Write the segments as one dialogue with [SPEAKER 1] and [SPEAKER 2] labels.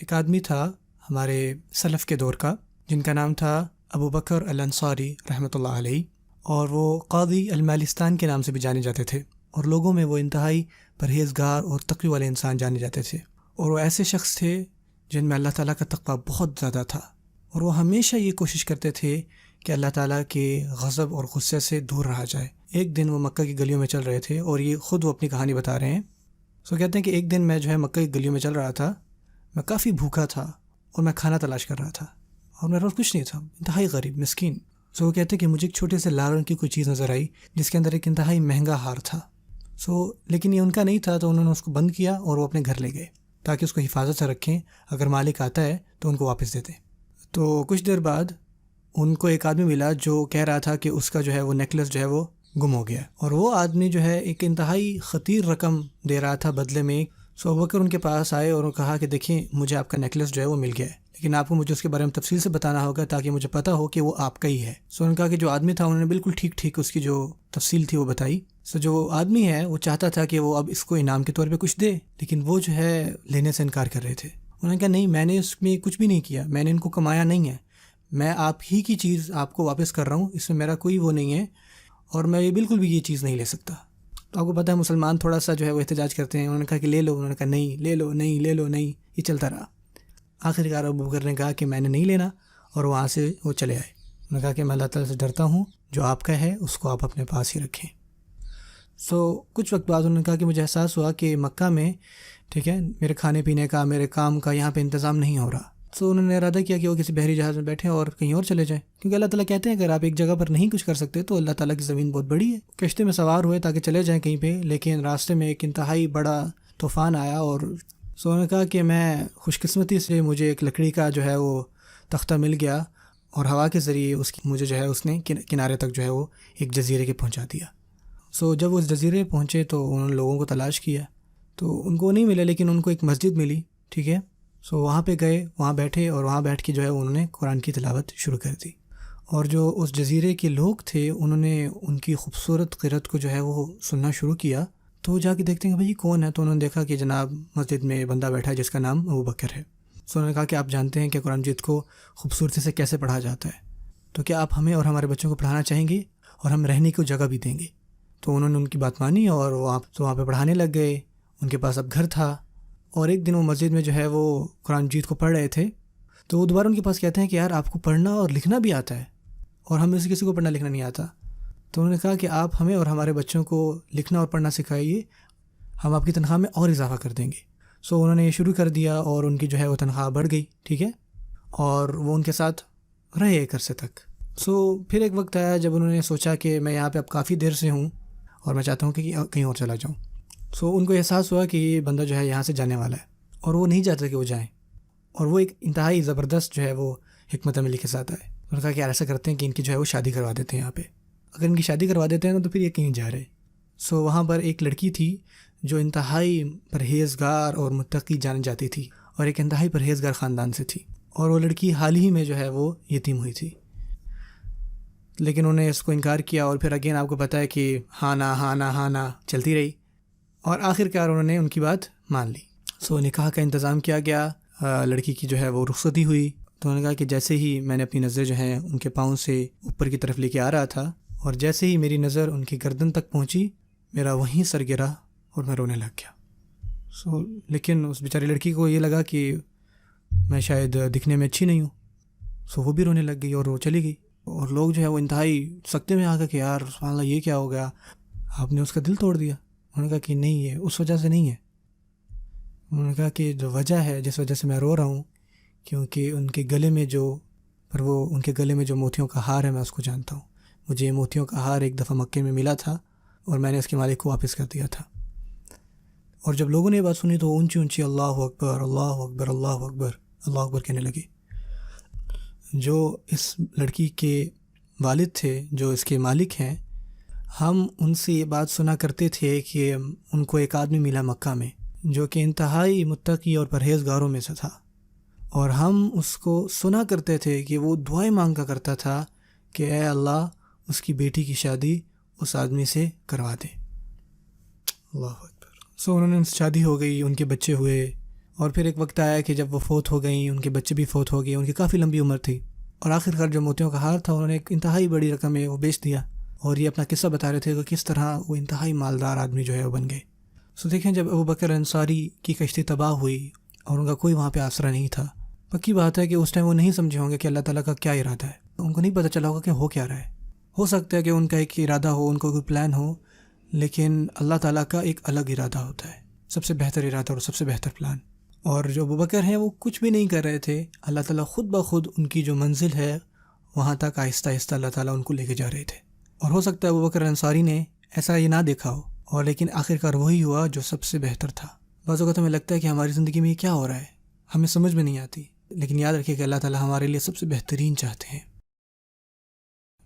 [SPEAKER 1] ایک آدمی تھا ہمارے سلف کے دور کا، جن کا نام تھا ابو بکر الانصاری رحمۃ اللہ علیہ، اور وہ قاضی المالستان کے نام سے بھی جانے جاتے تھے، اور لوگوں میں وہ انتہائی پرہیزگار اور تقوی والے انسان جانے جاتے تھے، اور وہ ایسے شخص تھے جن میں اللہ تعالیٰ کا تقویٰ بہت زیادہ تھا، اور وہ ہمیشہ یہ کوشش کرتے تھے کہ اللہ تعالیٰ کے غضب اور غصے سے دور رہا جائے۔ ایک دن وہ مکہ کی گلیوں میں چل رہے تھے، اور یہ خود وہ اپنی کہانی بتا رہے ہیں۔ کہتے ہیں کہ ایک دن میں مکہ کی گلیوں میں چل رہا تھا، میں کافی بھوکا تھا اور میں کھانا تلاش کر رہا تھا، اور میرے پاس کچھ نہیں تھا، انتہائی غریب مسکین۔ وہ کہتے ہیں کہ مجھے ایک چھوٹے سے لال رنگ کی کوئی چیز نظر آئی جس کے اندر ایک انتہائی مہنگا ہار تھا۔ لیکن یہ ان کا نہیں تھا، تو انہوں نے اس کو بند کیا اور وہ اپنے گھر لے گئے تاکہ اس کو حفاظت سے رکھیں، اگر مالک آتا ہے تو ان کو واپس دے دیں۔ تو کچھ دیر بعد ان کو ایک آدمی ملا جو کہہ رہا تھا کہ اس کا وہ نیکلس وہ گم ہو گیا، اور وہ آدمی ایک انتہائی خطیر رقم دے رہا تھا بدلے میں۔ ابوبکر ان کے پاس آئے اور کہا کہ دیکھیں مجھے آپ کا نیکلس وہ مل گیا ہے، لیکن آپ کو مجھے اس کے بارے میں تفصیل سے بتانا ہوگا تاکہ مجھے پتہ ہو کہ وہ آپ کا ہی ہے۔ انہوں نے کہا کہ جو آدمی تھا انہوں نے بالکل ٹھیک اس کی جو تفصیل تھی وہ بتائی۔ جو آدمی ہے وہ چاہتا تھا کہ وہ اب اس کو انعام کے طور پہ کچھ دے، لیکن وہ لینے سے انکار کر رہے تھے۔ انہوں نے کہا نہیں، میں نے اس میں کچھ بھی نہیں کیا، میں نے ان کو کمایا نہیں ہے، میں آپ ہی کی چیز آپ کو واپس کر رہا ہوں، اس میں میرا کوئی وہ نہیں ہے، اور میں بالکل بھی یہ چیز نہیں لے سکتا۔ تو آپ کو پتہ ہے مسلمان تھوڑا سا وہ احتجاج کرتے ہیں۔ انہوں نے کہا کہ لے لو، انہوں نے کہا نہیں، لے لو، نہیں لے لو، نہیں، یہ چلتا رہا۔ آخرکار ابو بکر نے کہا کہ میں نے نہیں لینا، اور وہاں سے وہ چلے آئے۔ انہوں نے کہا کہ میں اللہ تعالیٰ سے ڈرتا ہوں، جو آپ کا ہے اس کو آپ اپنے پاس ہی رکھیں۔ کچھ وقت بعد انہوں نے کہا کہ مجھے احساس ہوا کہ مکہ میں میرے کھانے پینے کا، میرے کام کا یہاں پہ انتظام نہیں ہو رہا۔ انہوں نے ارادہ کیا کہ وہ کسی بحری جہاز میں بیٹھیں اور کہیں اور چلے جائیں، کیونکہ اللہ تعالیٰ کہتے ہیں اگر آپ ایک جگہ پر نہیں کچھ کر سکتے تو اللہ تعالیٰ کی زمین بہت بڑی ہے۔ کشتی میں سوار ہوئے تاکہ چلے جائیں کہیں پہ، لیکن راستے میں ایک انتہائی بڑا طوفان آیا، اور انہوں نے کہا کہ میں خوش قسمتی سے مجھے ایک لکڑی کا وہ تختہ مل گیا، اور ہوا کے ذریعے مجھے اس نے کنارے تک وہ ایک جزیرے کے پہنچا دیا۔ جب وہ اس جزیرے پہنچے تو انہوں نے لوگوں کو تلاش کیا، تو ان کو نہیں ملے، لیکن ان کو ایک مسجد ملی۔ وہاں پہ گئے، وہاں بیٹھے، اور وہاں بیٹھ کے انہوں نے قرآن کی تلاوت شروع کر دی، اور جو اس جزیرے کے لوگ تھے انہوں نے ان کی خوبصورت قرأت کو وہ سننا شروع کیا۔ تو جا کے دیکھتے ہیں کہ بھائی کون ہے، تو انہوں نے دیکھا کہ جناب مسجد میں بندہ بیٹھا ہے جس کا نام ابو بکر ہے۔ انہوں نے کہا کہ آپ جانتے ہیں کہ قرآن مجید کو خوبصورتی سے کیسے پڑھا جاتا ہے، تو کیا آپ ہمیں اور ہمارے بچوں کو پڑھانا چاہیں گے، اور ہم رہنے کی جگہ بھی دیں گے؟ تو انہوں نے ان کی بات مانی، اور وہاں پہ پڑھانے لگ گئے۔ ان کے پاس اب گھر تھا، اور ایک دن وہ مسجد میں وہ قرآن مجید کو پڑھ رہے تھے، تو وہ دوبارہ ان کے پاس کہتے ہیں کہ یار آپ کو پڑھنا اور لکھنا بھی آتا ہے، اور ہم میں سے کسی کو پڑھنا لکھنا نہیں آتا۔ تو انہوں نے کہا کہ آپ ہمیں اور ہمارے بچوں کو لکھنا اور پڑھنا سکھائیے، ہم آپ کی تنخواہ میں اور اضافہ کر دیں گے۔ انہوں نے یہ شروع کر دیا، اور ان کی وہ تنخواہ بڑھ گئی، اور وہ ان کے ساتھ رہے ایک عرصے تک۔ پھر ایک وقت آیا جب انہوں نے سوچا کہ میں یہاں پہ اب کافی دیر سے ہوں، اور میں چاہتا ہوں کہ کہیں اور چلا جاؤں۔ ان کو احساس ہوا کہ یہ بندہ یہاں سے جانے والا ہے، اور وہ نہیں چاہتا کہ وہ جائیں، اور وہ ایک انتہائی زبردست وہ حکمت عملی کے ساتھ آئے۔ انہوں نے کہا کہ ایسا کرتے ہیں کہ ان کی وہ شادی کروا دیتے ہیں یہاں پہ، اگر ان کی شادی کروا دیتے ہیں تو پھر یہ کہیں جا رہے۔ وہاں پر ایک لڑکی تھی جو انتہائی پرہیزگار اور متقی جانی جاتی تھی، اور ایک انتہائی پرہیزگار خاندان سے تھی، اور وہ لڑکی حال ہی میں وہ یتیم ہوئی تھی، لیکن انہوں نے اس کو انکار کیا، اور پھر اگین آپ کو پتہ ہے کہ ہاں نا چلتی رہی، اور آخرکار انہوں نے ان کی بات مان لی۔ نکاح کا انتظام کیا گیا، لڑکی کی وہ رخصتی ہوئی۔ تو انہوں نے کہا کہ جیسے ہی میں نے اپنی نظر ان کے پاؤں سے اوپر کی طرف لے کے آ رہا تھا، اور جیسے ہی میری نظر ان کی گردن تک پہنچی، میرا وہیں سر گرا اور میں رونے لگ گیا۔ لیکن اس بیچاری لڑکی کو یہ لگا کہ میں شاید دکھنے میں اچھی نہیں ہوں، وہ بھی رونے لگ گئی اور وہ چلی گئی، اور لوگ وہ انتہائی سکتے میں آ گئے کہ یار سبحان اللہ یہ کیا ہو گیا، آپ نے اس کا دل توڑ دیا۔ انہوں نے کہا کہ نہیں، یہ اس وجہ سے نہیں ہے۔ انہوں نے کہا کہ جو وجہ ہے جس وجہ سے میں رو رہا ہوں، کیونکہ ان کے گلے میں جو موتیوں کا ہار ہے میں اس کو جانتا ہوں، مجھے یہ موتیوں کا ہار ایک دفعہ مکے میں ملا تھا، اور میں نے اس کے مالک کو واپس کر دیا تھا۔ اور جب لوگوں نے یہ بات سنی تو اونچی اللہ اکبر اللہ اکبر اللہ اکبر اللہ اکبر کہنے لگے۔ جو اس لڑکی کے والد تھے، جو اس کے مالک ہیں، ہم ان سے یہ بات سنا کرتے تھے کہ ان کو ایک آدمی ملا مکہ میں جو کہ انتہائی متقی اور پرہیزگاروں میں سے تھا، اور ہم اس کو سنا کرتے تھے کہ وہ دعائیں مانگا کرتا تھا کہ اے اللہ اس کی بیٹی کی شادی اس آدمی سے کروا دے۔ اللہ اکبر۔ انہوں نے شادی ہو گئی، ان کے بچے ہوئے، اور پھر ایک وقت آیا کہ جب وہ فوت ہو گئیں، ان کے بچے بھی فوت ہو گئے، ان کی کافی لمبی عمر تھی، اور آخر کار جو موتیوں کا ہار تھا انہوں نے ایک انتہائی بڑی رقم ہے وہ بیچ دیا، اور یہ اپنا قصہ بتا رہے تھے کہ کس طرح وہ انتہائی مالدار آدمی جو ہے وہ بن گئے۔ دیکھیں جب ابو بکر انصاری کی کشتی تباہ ہوئی اور ان کا کوئی وہاں پہ آسرا نہیں تھا، پکی بات ہے کہ اس ٹائم وہ نہیں سمجھے ہوں گے کہ اللہ تعالیٰ کا کیا ارادہ ہے، ان کو نہیں پتہ چلا ہوگا کہ ہو کیا رہا ہے۔ ہو سکتا ہے کہ ان کا ایک ارادہ ہو، ان کو کوئی پلان ہو، لیکن اللہ تعالیٰ کا ایک الگ ارادہ ہوتا ہے، سب سے بہتر ارادہ اور سب سے بہتر پلان۔ اور جو ابو بکر ہیں وہ کچھ بھی نہیں کر رہے تھے، اللہ تعالیٰ خود بخود ان کی جو منزل ہے وہاں تک آہستہ آہستہ اللہ تعالیٰ ان کو لے کے جا رہے تھے۔ اور ہو سکتا ہے ابو بکر انصاری نے ایسا یہ نہ دیکھا ہو، اور لیکن آخرکار وہی ہوا جو سب سے بہتر تھا۔ بعض اوقات ہمیں لگتا ہے کہ ہماری زندگی میں یہ کیا ہو رہا ہے، ہمیں سمجھ میں نہیں آتی، لیکن یاد رکھیے کہ اللہ تعالیٰ ہمارے لیے سب سے بہترین چاہتے ہیں۔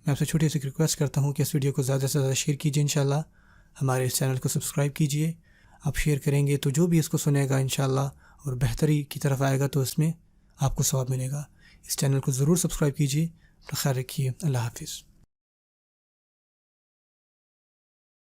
[SPEAKER 1] میں آپ سے چھوٹی سی ریکویسٹ کرتا ہوں کہ اس ویڈیو کو زیادہ سے زیادہ شیئر کیجیے، انشاءاللہ ہمارے اس چینل کو سبسکرائب کیجیے۔ آپ شیئر کریں گے تو جو بھی اس کو سنے گا انشاءاللہ اور بہتری کی طرف آئے گا تو اس میں آپ کو ثواب ملے گا۔ اس چینل کو ضرور سبسکرائب کیجیے۔ اپنا خیال رکھیے۔ اللہ حافظ۔